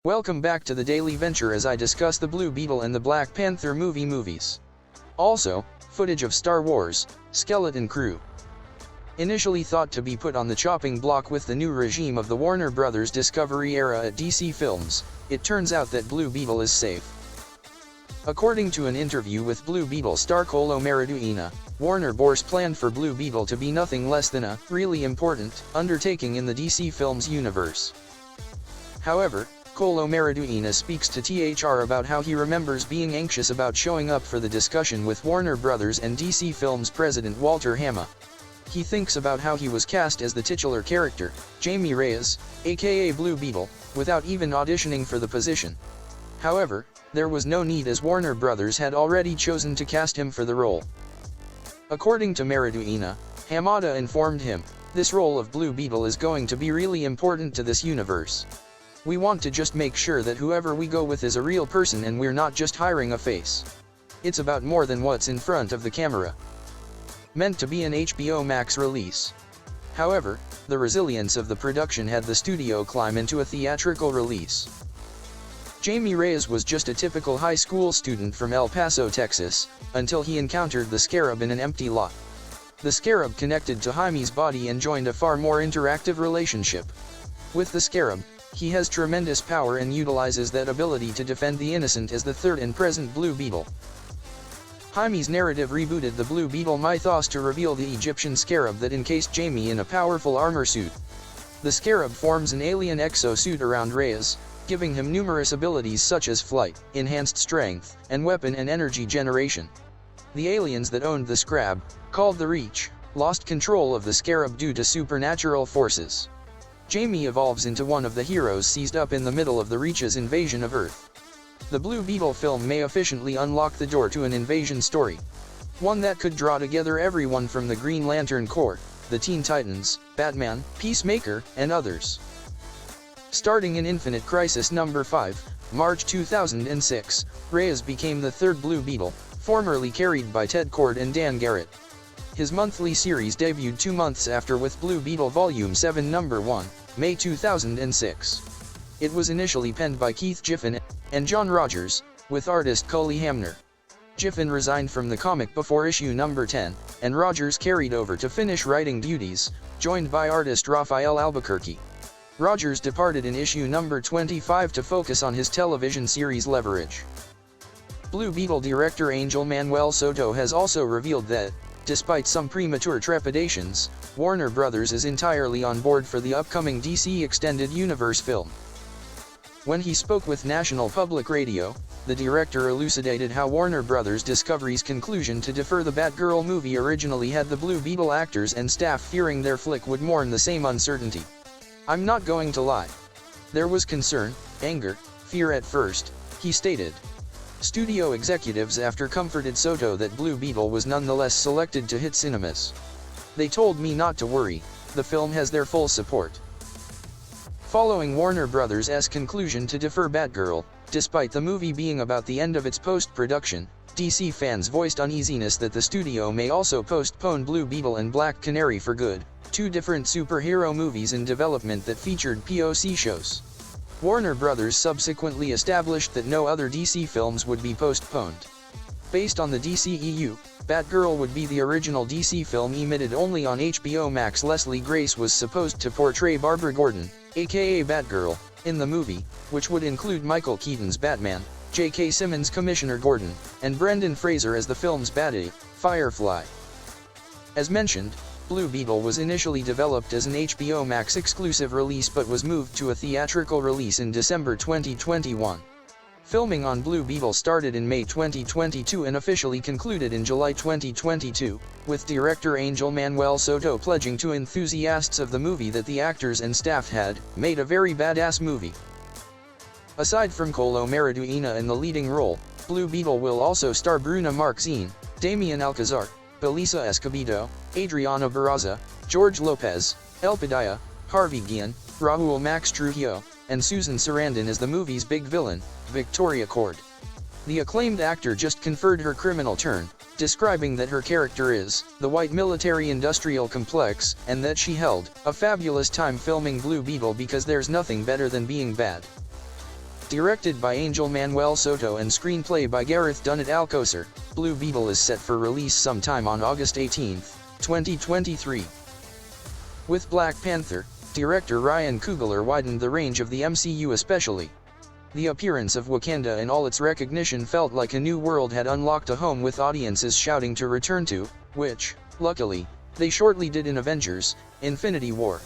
Welcome back to the Daily Venture as I discuss the Blue Beetle and the Black Panther movies. Also, footage of Star Wars, Skeleton Crew. Initially thought to be put on the chopping block with the new regime of the Warner Brothers Discovery era at DC Films, it turns out that Blue Beetle is safe. According to an interview with Blue Beetle star Kolo Maridueña, Warner Bros. Planned for Blue Beetle to be nothing less than a really important undertaking in the DC Films universe. However, Kolo Maridueña speaks to THR about how he remembers being anxious about showing up for the discussion with Warner Brothers and DC Films president Walter Hamada. He thinks about how he was cast as the titular character, Jamie Reyes, aka Blue Beetle, without even auditioning for the position. However, there was no need as Warner Brothers had already chosen to cast him for the role. According to Maridueña, Hamada informed him, "This role of Blue Beetle is going to be really important to this universe. We want to just make sure that whoever we go with is a real person and we're not just hiring a face. It's about more than what's in front of the camera." Meant to be an HBO Max release. However, the resilience of the production had the studio climb into a theatrical release. Jamie Reyes was just a typical high school student from El Paso, Texas, until he encountered the Scarab in an empty lot. The Scarab connected to Jaime's body and joined a far more interactive relationship. With the Scarab, he has tremendous power and utilizes that ability to defend the innocent as the third and present Blue Beetle. Jaime's narrative rebooted the Blue Beetle mythos to reveal the Egyptian Scarab that encased Jamie in a powerful armor suit. The Scarab forms an alien exosuit around Reyes, giving him numerous abilities such as flight, enhanced strength, and weapon and energy generation. The aliens that owned the Scarab, called the Reach, lost control of the Scarab due to supernatural forces. Jamie evolves into one of the heroes seized up in the middle of the Reach's invasion of Earth. The Blue Beetle film may efficiently unlock the door to an invasion story. One that could draw together everyone from the Green Lantern Corps, the Teen Titans, Batman, Peacemaker, and others. Starting in Infinite Crisis number 5, March 2006, Reyes became the third Blue Beetle, formerly carried by Ted Kord and Dan Garrett. His monthly series debuted 2 months after with Blue Beetle Volume 7 number 1, May 2006. It was initially penned by Keith Giffen and John Rogers, with artist Cully Hamner. Giffen resigned from the comic before issue number 10, and Rogers carried over to finish writing duties, joined by artist Rafael Albuquerque. Rogers departed in issue number 25 to focus on his television series Leverage. Blue Beetle director Angel Manuel Soto has also revealed that, despite some premature trepidations, Warner Brothers is entirely on board for the upcoming DC Extended Universe film. When he spoke with National Public Radio, the director elucidated how Warner Brothers Discovery's conclusion to defer the Batgirl movie originally had the Blue Beetle actors and staff fearing their flick would mourn the same uncertainty. "I'm not going to lie. There was concern, anger, fear at first," he stated. Studio executives after comforted Soto that Blue Beetle was nonetheless selected to hit cinemas. "They told me not to worry, the film has their full support." Following Warner Brothers' conclusion to defer Batgirl, despite the movie being about the end of its post-production, DC fans voiced uneasiness that the studio may also postpone Blue Beetle and Black Canary for good, 2 different superhero movies in development that featured POC shows. Warner Brothers subsequently established that no other DC films would be postponed. Based on the DCEU, Batgirl would be the original DC film emitted only on HBO Max. Leslie Grace was supposed to portray Barbara Gordon, aka Batgirl, in the movie, which would include Michael Keaton's Batman, J.K. Simmons' Commissioner Gordon, and Brendan Fraser as the film's baddie, Firefly. As mentioned, Blue Beetle was initially developed as an HBO Max exclusive release but was moved to a theatrical release in December 2021. Filming on Blue Beetle started in May 2022 and officially concluded in July 2022, with director Angel Manuel Soto pledging to enthusiasts of the movie that the actors and staff had made a very badass movie. Aside from Kolo Maridueña in the leading role, Blue Beetle will also star Bruna Marquezine, Damian Alcazar, Belisa Escobedo, Adriana Barraza, George Lopez, El Padilla, Harvey Guillen, Raúl Max Trujillo, and Susan Sarandon as the movie's big villain, Victoria Cord. The acclaimed actor just conferred her criminal turn, describing that her character is the white military-industrial complex, and that she held a fabulous time filming Blue Beetle because there's nothing better than being bad. Directed by Angel Manuel Soto and screenplay by Gareth Dunnett Alcocer, Blue Beetle is set for release sometime on August 18, 2023. With Black Panther, director Ryan Coogler widened the range of the MCU especially. The appearance of Wakanda and all its recognition felt like a new world had unlocked a home with audiences shouting to return to, which, luckily, they shortly did in Avengers: Infinity War.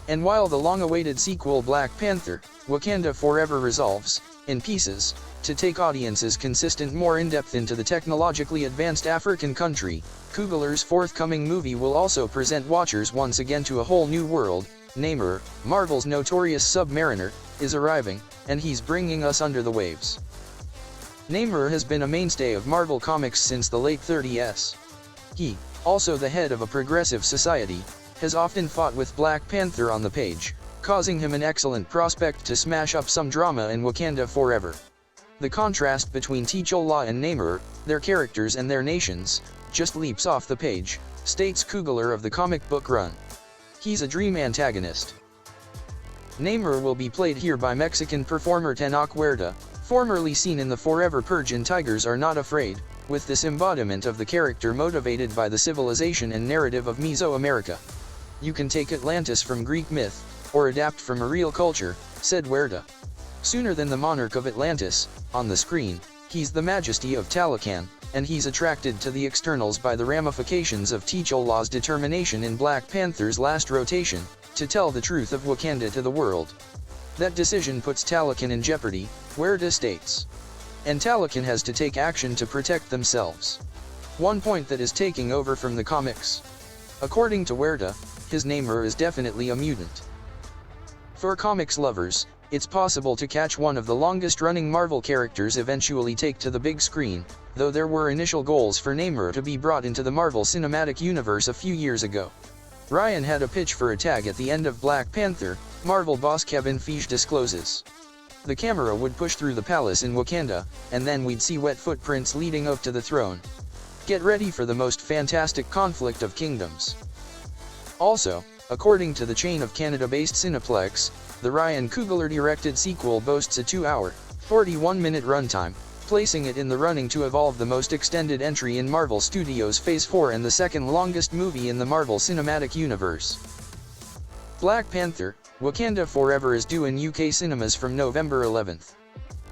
And while the long-awaited sequel Black Panther, Wakanda Forever resolves, in pieces, to take audiences consistent more in-depth into the technologically advanced African country, Coogler's forthcoming movie will also present watchers once again to a whole new world. Namor, Marvel's notorious submariner, is arriving, and he's bringing us under the waves. Namor has been a mainstay of Marvel Comics since the late 30s. He, also the head of a progressive society, has often fought with Black Panther on the page, causing him an excellent prospect to smash up some drama in Wakanda Forever. The contrast between T'Challa and Namor, their characters and their nations, just leaps off the page, states Coogler of the comic book run. He's a dream antagonist. Namor will be played here by Mexican performer Tenoch Huerta, formerly seen in the Forever Purge and Tigers Are Not Afraid, with this embodiment of the character motivated by the civilization and narrative of Mesoamerica. You can take Atlantis from Greek myth, or adapt from a real culture, said Huerta. Sooner than the monarch of Atlantis, on the screen, he's the majesty of Talocan, and he's attracted to the externals by the ramifications of T'Challa's determination in Black Panther's last rotation, to tell the truth of Wakanda to the world. That decision puts Talocan in jeopardy, Huerta states. And Talocan has to take action to protect themselves. One point that is taking over from the comics. According to Huerta, his Namor is definitely a mutant. For comics lovers, it's possible to catch one of the longest-running Marvel characters eventually take to the big screen, though there were initial goals for Namor to be brought into the Marvel Cinematic Universe a few years ago. Ryan had a pitch for a tag at the end of Black Panther, Marvel boss Kevin Feige discloses. The camera would push through the palace in Wakanda, and then we'd see wet footprints leading up to the throne. Get ready for the most fantastic conflict of kingdoms. Also, according to the chain of Canada-based Cineplex, the Ryan Coogler-directed sequel boasts a 2-hour, 41-minute runtime, placing it in the running to evolve the most extended entry in Marvel Studios' Phase 4 and the second longest movie in the Marvel Cinematic Universe. Black Panther, Wakanda Forever is due in UK cinemas from November 11th.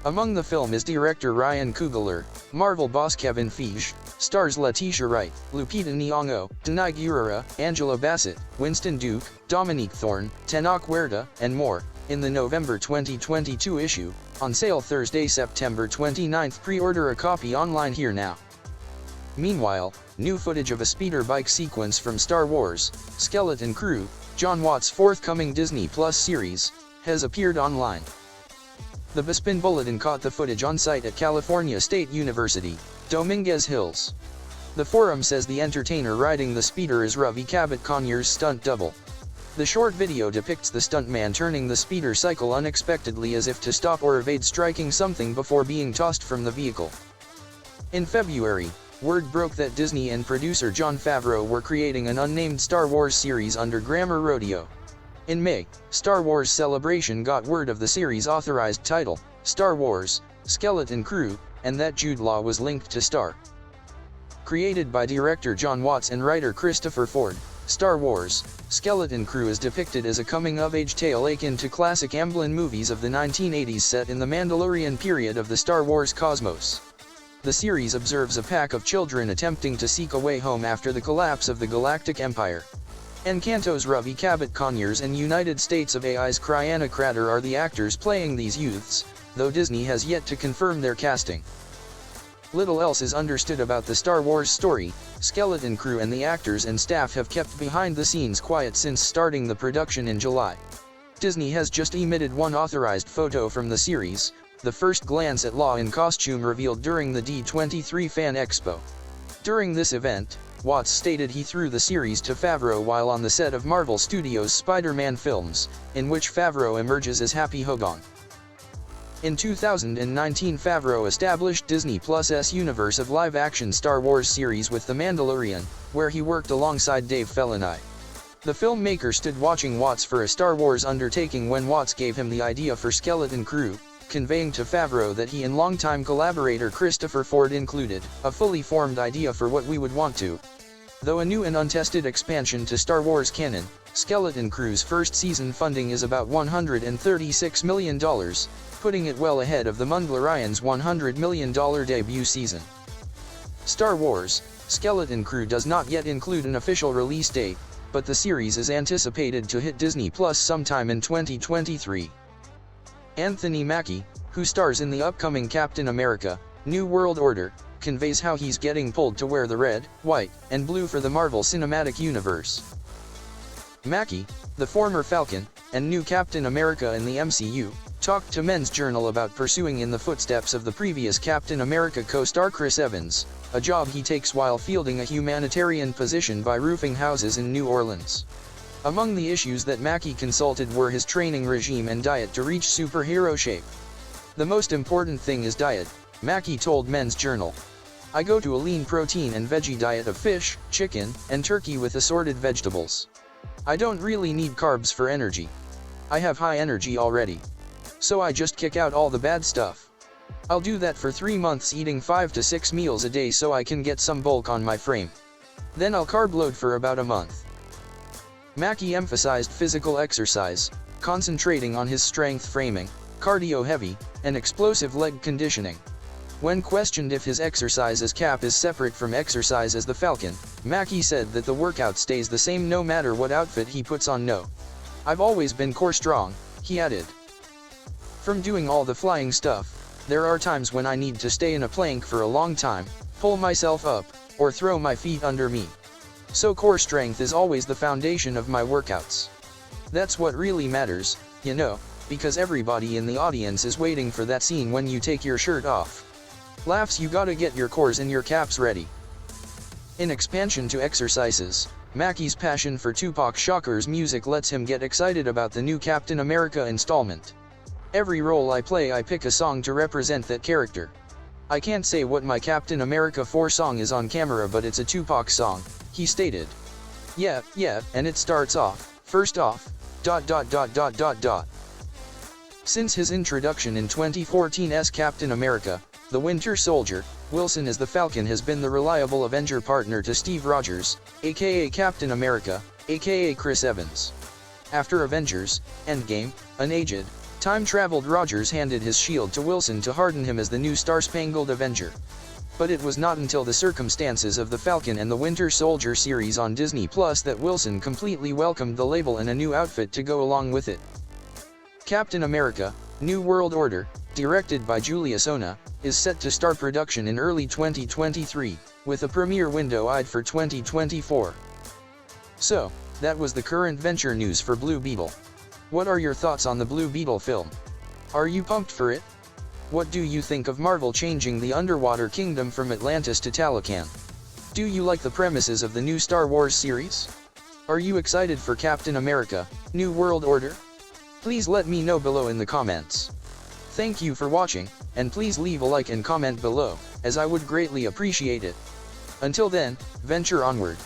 Among the film is director Ryan Coogler, Marvel boss Kevin Feige, stars Letitia Wright, Lupita Nyong'o, Danai Gurira, Angela Bassett, Winston Duke, Dominique Thorne, Tenoch Huerta, and more, in the November 2022 issue, on sale Thursday, September 29th. Pre-order a copy online here now. Meanwhile, new footage of a speeder bike sequence from Star Wars: Skeleton Crew, Jon Watts' forthcoming Disney Plus series, has appeared online. The Bespin Bulletin caught the footage on site at California State University, Dominguez Hills. The forum says the entertainer riding the speeder is Ravi Cabot-Conyers' stunt double. The short video depicts the stuntman turning the speeder cycle unexpectedly as if to stop or evade striking something before being tossed from the vehicle. In February, word broke that Disney and producer Jon Favreau were creating an unnamed Star Wars series under Grammar Rodeo. In May, Star Wars Celebration got word of the series' authorized title, Star Wars: Skeleton Crew, and that Jude Law was linked to star. Created by director Jon Watts and writer Christopher Ford, Star Wars: Skeleton Crew is depicted as a coming-of-age tale akin to classic Amblin movies of the 1980s set in the Mandalorian period of the Star Wars cosmos. The series observes a pack of children attempting to seek a way home after the collapse of the Galactic Empire. Encanto's Ravi Cabot-Conyers and United States of AI's Kriana Crater are the actors playing these youths, though Disney has yet to confirm their casting. Little else is understood about the Star Wars story. Skeleton Crew and the actors and staff have kept behind the scenes quiet since starting the production in July. Disney has just emitted one authorized photo from the series, the first glance at Law in costume revealed during the D23 Fan Expo. During this event, Watts stated he threw the series to Favreau while on the set of Marvel Studios' Spider-Man films, in which Favreau emerges as Happy Hogan. In 2019, Favreau established Disney Plus' universe of live-action Star Wars series with The Mandalorian, where he worked alongside Dave Filoni. The filmmaker stood watching Watts for a Star Wars undertaking when Watts gave him the idea for Skeleton Crew, conveying to Favreau that he and longtime collaborator Christopher Ford included a fully formed idea for what we would want to. Though a new and untested expansion to Star Wars canon, Skeleton Crew's first season funding is about $136 million, putting it well ahead of The Mandalorian's $100 million debut season. Star Wars: Skeleton Crew does not yet include an official release date, but the series is anticipated to hit Disney Plus sometime in 2023. Anthony Mackie, who stars in the upcoming Captain America: New World Order, conveys how he's getting pulled to wear the red, white, and blue for the Marvel Cinematic Universe. Mackie, the former Falcon, and new Captain America in the MCU, talked to Men's Journal about pursuing in the footsteps of the previous Captain America co-star Chris Evans, a job he takes while fielding a humanitarian position by roofing houses in New Orleans. Among the issues that Mackie consulted were his training regime and diet to reach superhero shape. "The most important thing is diet," Mackie told Men's Journal. "I go to a lean protein and veggie diet of fish, chicken, and turkey with assorted vegetables. I don't really need carbs for energy. I have high energy already. So I just kick out all the bad stuff. I'll do that for 3 months, eating 5 to 6 meals a day so I can get some bulk on my frame. Then I'll carb load for about a month." Mackie emphasized physical exercise, concentrating on his strength framing, cardio heavy, and explosive leg conditioning. When questioned if his exercise as Cap is separate from exercise as the Falcon, Mackie said that the workout stays the same no matter what outfit he puts on. "No. I've always been core strong," he added. "From doing all the flying stuff, there are times when I need to stay in a plank for a long time, pull myself up, or throw my feet under me. So core strength is always the foundation of my workouts. That's what really matters, you know, because everybody in the audience is waiting for that scene when you take your shirt off. Laughs, you gotta get your cores and your caps ready." In expansion to exercises, Mackie's passion for Tupac Shakur's music lets him get excited about the new Captain America installment. "Every role I play, I pick a song to represent that character. I can't say what my Captain America 4 song is on camera, but it's a Tupac song," he stated. Yeah, and it starts off, first off, ... Since his introduction in 2014's Captain America: The Winter Soldier, Wilson as the Falcon has been the reliable Avenger partner to Steve Rogers, aka Captain America, aka Chris Evans. After Avengers: Endgame, an aged, time-traveled Rogers handed his shield to Wilson to harden him as the new Star-Spangled Avenger. But it was not until the circumstances of the Falcon and the Winter Soldier series on Disney Plus that Wilson completely welcomed the label and a new outfit to go along with it. Captain America: New World Order, directed by Julia Sona, is set to start production in early 2023, with a premiere window eyed for 2024. So, that was the current venture news for Blue Beetle. What are your thoughts on the Blue Beetle film? Are you pumped for it? What do you think of Marvel changing the underwater kingdom from Atlantis to Talocan? Do you like the premises of the new Star Wars series? Are you excited for Captain America: New World Order? Please let me know below in the comments. Thank you for watching, and please leave a like and comment below, as I would greatly appreciate it. Until then, venture onward.